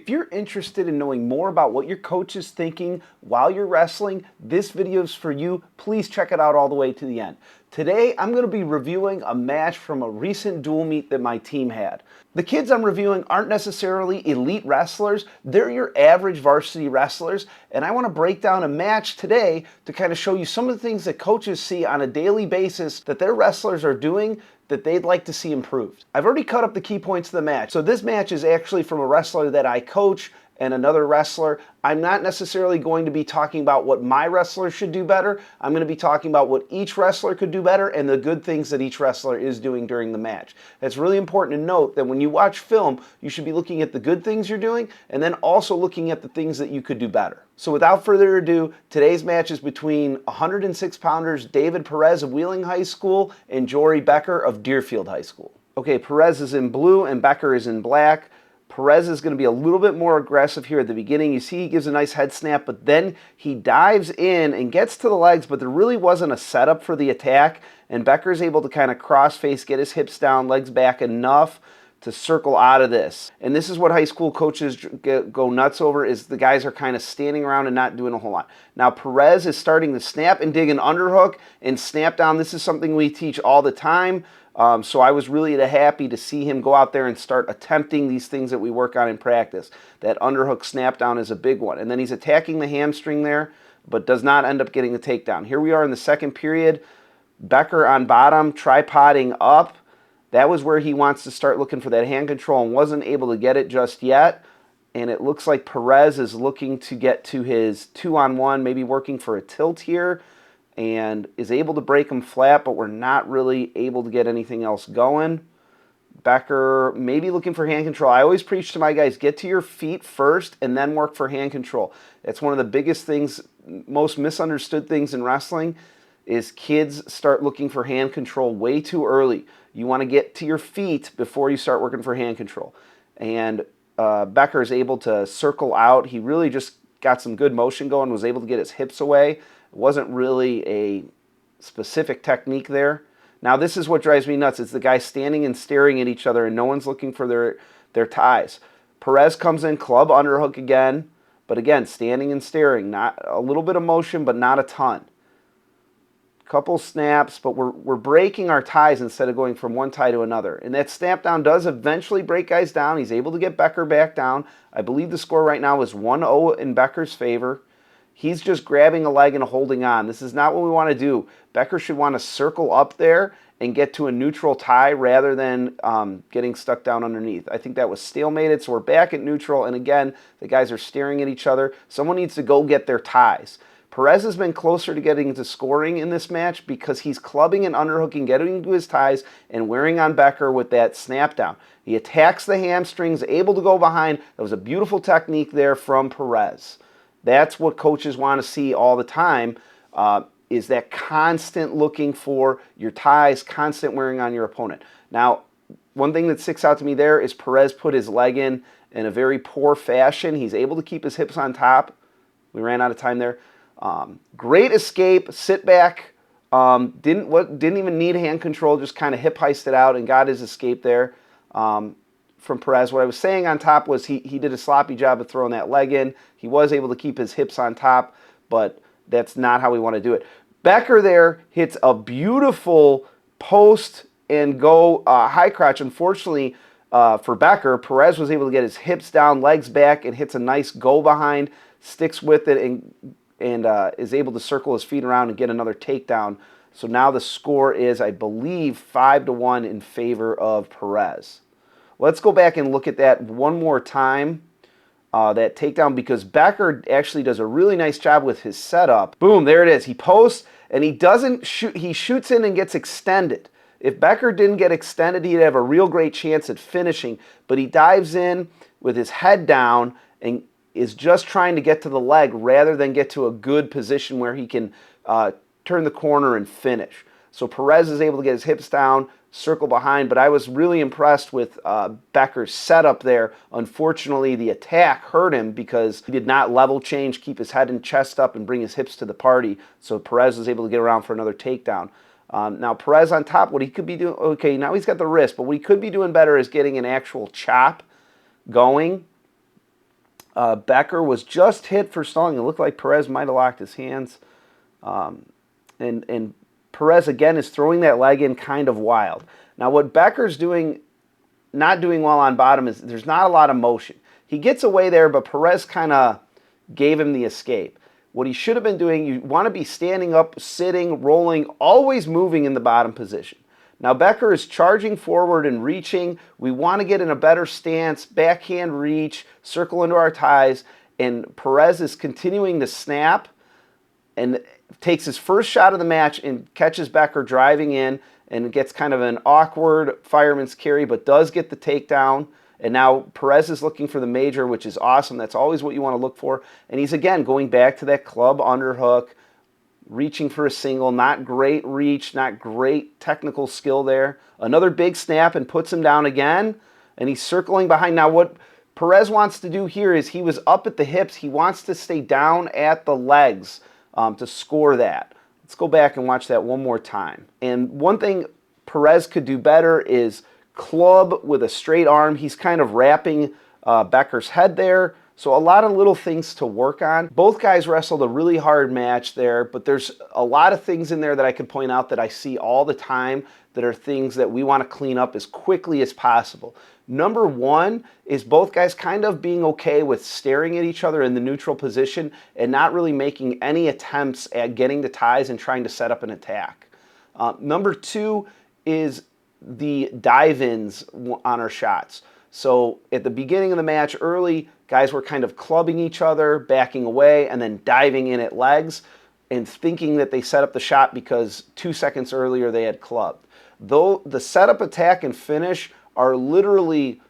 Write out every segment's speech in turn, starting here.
If you're interested in knowing more about what your coach is thinking while you're wrestling, this video is for you. Please check it out all the way to the end. Today, I'm going to be reviewing a match from a recent dual meet that my team had. The kids I'm reviewing aren't necessarily elite wrestlers, they're your average varsity wrestlers, and I want to break down a match today to kind of show you some of the things that coaches see on a daily basis that their wrestlers are doing that they'd like to see improved. I've already cut up the key points of the match. So this match is actually from a wrestler that I coach and another wrestler. I'm not necessarily going to be talking about what my wrestler should do better. I'm going to be talking about what each wrestler could do better and the good things that each wrestler is doing during the match. It's really important to note that when you watch film, you should be looking at the good things you're doing and then also looking at the things that you could do better. So without further ado, today's match is between 106-pounders David Perez of Wheeling High School and Jorey Becker of Deerfield High School. Okay, Perez is in blue and Becker is in black. Perez is going to be a little bit more aggressive here at the beginning. You see he gives a nice head snap, but then he dives in and gets to the legs, but there really wasn't a setup for the attack, and Becker's able to kind of cross-face, get his hips down, legs back enough to circle out of this. And this is what high school coaches go nuts over, is the guys are kind of standing around and not doing a whole lot. Now Perez is starting to snap and dig an underhook and snap down. This is something we teach all the time. So I was really happy to see him go out there and start attempting these things that we work on in practice. That underhook snap down is a big one. And then he's attacking the hamstring there, but does not end up getting the takedown. Here we are in the second period. Becker on bottom, tripoding up. That was where he wants to start looking for that hand control and wasn't able to get it just yet. And it looks like Perez is looking to get to his 2-on-1, maybe working for a tilt here, and is able to break him flat, but we're not really able to get anything else going. Becker maybe looking for hand control. I always preach to my guys, get to your feet first and then work for hand control. That's one of the biggest things, most misunderstood things in wrestling, is kids start looking for hand control way too early. You want to get to your feet before you start working for hand control. And Becker is able to circle out. He really just got some good motion going, was able to get his hips away. It wasn't really a specific technique there. Now this is what drives me nuts. It's the guys standing and staring at each other and no one's looking for their ties. Perez comes in, club underhook again, but again, standing and staring. Not a little bit of motion, but not a ton. Couple snaps, but we're breaking our ties instead of going from one tie to another. And that snap down does eventually break guys down. He's able to get Becker back down. I believe the score right now is 1-0 in Becker's favor. He's just grabbing a leg and holding on. This is not what we want to do. Becker should want to circle up there and get to a neutral tie rather than getting stuck down underneath. I think that was stalemated, so we're back at neutral. And again, the guys are staring at each other. Someone needs to go get their ties. Perez has been closer to getting to scoring in this match because he's clubbing and underhooking, getting to his ties, and wearing on Becker with that snap down. He attacks the hamstrings, able to go behind. That was a beautiful technique there from Perez. That's what coaches want to see all the time, is that constant looking for your ties, constant wearing on your opponent. Now, one thing that sticks out to me there is Perez put his leg in a very poor fashion. He's able to keep his hips on top. We ran out of time there. Great escape, sit back, didn't even need hand control, just kind of hip heisted out and got his escape there from Perez. What I was saying on top was he did a sloppy job of throwing that leg in. He was able to keep his hips on top, but that's not how we want to do it. Becker there hits a beautiful post and go high crotch. Unfortunately for Becker, Perez was able to get his hips down, legs back, and hits a nice go behind, sticks with it, and is able to circle his feet around and get another takedown. So now the score is, I believe, 5-1 in favor of Perez. Let's go back and look at that one more time, that takedown, because Becker actually does a really nice job with his setup. Boom, there it is. He posts, and he doesn't shoot. He shoots in and gets extended. If Becker didn't get extended, he'd have a real great chance at finishing, but he dives in with his head down and is just trying to get to the leg rather than get to a good position where he can turn the corner and finish. So Perez is able to get his hips down, circle behind, but I was really impressed with Becker's setup there. Unfortunately, the attack hurt him because he did not level change, keep his head and chest up, and bring his hips to the party. So Perez was able to get around for another takedown. Now Perez on top, what he could be doing, okay, now he's got the wrist, but what he could be doing better is getting an actual chop going. Becker was just hit for stalling. It looked like Perez might have locked his hands. And Perez, again, is throwing that leg in kind of wild. Now, what Becker's doing, not doing well on bottom, is there's not a lot of motion. He gets away there, but Perez kind of gave him the escape. What he should have been doing, you want to be standing up, sitting, rolling, always moving in the bottom position. Now Becker is charging forward and reaching. We want to get in a better stance, backhand reach, circle into our ties, and Perez is continuing to snap and takes his first shot of the match and catches Becker driving in and gets kind of an awkward fireman's carry, but does get the takedown. And now Perez is looking for the major, which is awesome. That's always what you want to look for. And he's, again, going back to that club underhook, reaching for a single. Not great reach, not great technical skill there. Another big snap and puts him down again. And he's circling behind. Now what Perez wants to do here is he was up at the hips. He wants to stay down at the legs to score that. Let's go back and watch that one more time. And one thing Perez could do better is club with a straight arm. He's kind of wrapping Becker's head there. So a lot of little things to work on. Both guys wrestled a really hard match there, but there's a lot of things in there that I could point out that I see all the time that are things that we want to clean up as quickly as possible. Number one is both guys kind of being okay with staring at each other in the neutral position and not really making any attempts at getting the ties and trying to set up an attack. Number two is the dive-ins on our shots. So at the beginning of the match early, guys were kind of clubbing each other, backing away, and then diving in at legs and thinking that they set up the shot because 2 seconds earlier they had clubbed. Though the setup, attack, and finish are literally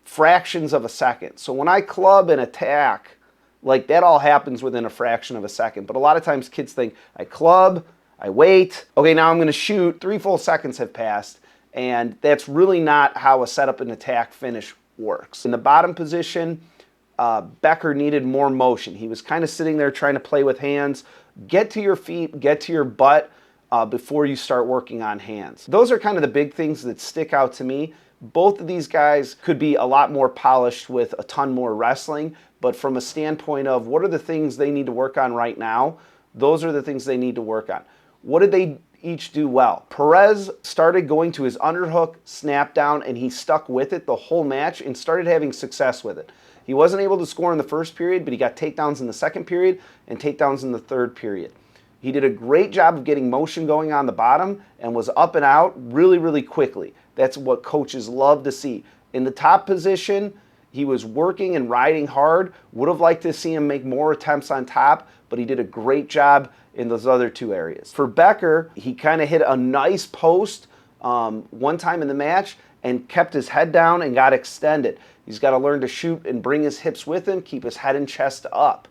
fractions of a second. So when I club and attack, like that all happens within a fraction of a second. But a lot of times kids think, I club, I wait, okay, now I'm going to shoot. 3 full seconds have passed. And that's really not how a setup and attack finish works. In the bottom position, Becker needed more motion. He was kind of sitting there trying to play with hands. Get to your feet, get to your butt before you start working on hands. Those are kind of the big things that stick out to me. Both of these guys could be a lot more polished with a ton more wrestling, but from a standpoint of what are the things they need to work on right now, those are the things they need to work on. What did they each do well? Perez started going to his underhook, snap down, and he stuck with it the whole match and started having success with it. He wasn't able to score in the first period, but he got takedowns in the second period and takedowns in the third period. He did a great job of getting motion going on the bottom and was up and out really, really quickly. That's what coaches love to see. In the top position, he was working and riding hard. Would have liked to see him make more attempts on top, but he did a great job in those other 2 areas. For Becker, he kind of hit a nice post one time in the match and kept his head down and got extended. He's got to learn to shoot and bring his hips with him, keep his head and chest up.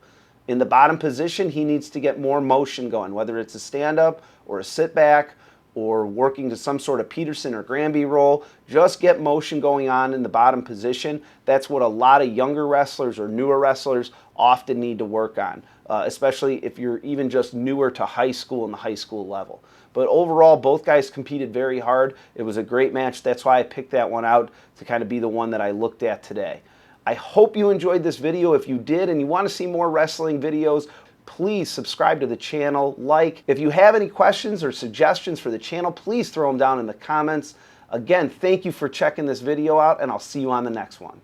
In the bottom position, he needs to get more motion going, whether it's a stand-up or a sit-back or working to some sort of Peterson or Granby roll. Just get motion going on in the bottom position. That's what a lot of younger wrestlers or newer wrestlers often need to work on, especially if you're even just newer to high school and the high school level. But overall, both guys competed very hard. It was a great match. That's why I picked that one out to kind of be the one that I looked at today. I hope you enjoyed this video. If you did and you want to see more wrestling videos, please subscribe to the channel, like. If you have any questions or suggestions for the channel, please throw them down in the comments. Again, thank you for checking this video out, and I'll see you on the next one.